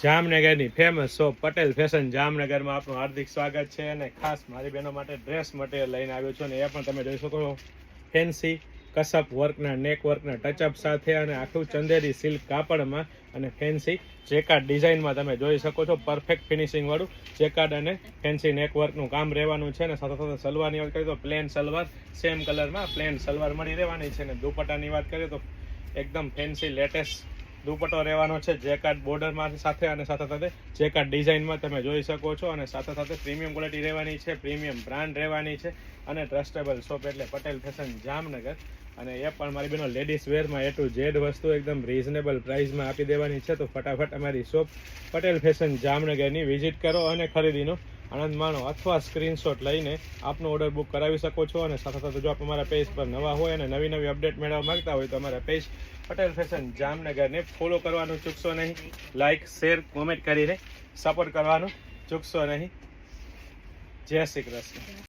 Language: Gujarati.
જામનગરની ફેમસ શોપ પટેલ ફેશન જામનગરમાં આપનું હાર્દિક સ્વાગત છે અને ખાસ મારી બહેનો માટે ડ્રેસ મટીરિયલ લઈને આવ્યો છું અને એ પણ તમે જોઈ શકો છો ફેન્સી કસપ વર્કના નેક વર્કના ટચઅપ સાથે અને આખું ચંદેરી સિલ્ક કાપડમાં અને ફેન્સી જેકાર્ડ ડિઝાઇનમાં તમે જોઈ શકો છો પરફેક્ટ ફિનિશિંગ વાળું જેકાર્ડ અને ફેન્સી નેક વર્કનું કામ રહેવાનું છે અને સાથે સાથે સલવારની વાત કરીએ તો પ્લેન સલવાર સેમ કલરમાં પ્લેન સલવાર મળી રહેવાની છે અને દુપટ્ટાની વાત કરીએ તો એકદમ ફેન્સી લેટેસ્ટ દુપટ્ટો રહેવાનો છે જેકાર્ડ બોર્ડરમાં સાથે અને સાથે સાથે જેકાર્ડ ડિઝાઇનમાં તમે જોઈ શકો છો અને સાથે સાથે પ્રીમિયમ ક્વોલિટી રહેવાની છે, પ્રીમિયમ બ્રાન્ડ રહેવાની છે અને ટ્રસ્ટેબલ શોપ એટલે પટેલ ફેશન જામનગર. અને એ પણ મારી બેનો લેડીઝ વેરમાં A to Z વસ્તુ એકદમ રીઝનેબલ પ્રાઇસમાં આપી દેવાની છે. તો ફટાફટ અમારી શોપ પટેલ ફેશન જામનગરની વિઝિટ કરો અને ખરીદીનો આનંદ માણો અથવા સ્ક્રીનશોટ લઈને આપનો ઓર્ડર બુક કરાવી શકો છો. અને સાથે સાથે જો આપ અમારા પેજ પર નવા હોય અને નવી નવી અપડેટ મેળવવા માંગતા હોય તો અમારા પેજ પટેલ ફેશન જામનગરને ફોલો કરવાનું ચૂકશો નહીં, લાઇક શેર કોમેન્ટ કરીને સપોર્ટ કરવાનું ચૂકશો નહીં. જય શ્રી કૃષ્ણ.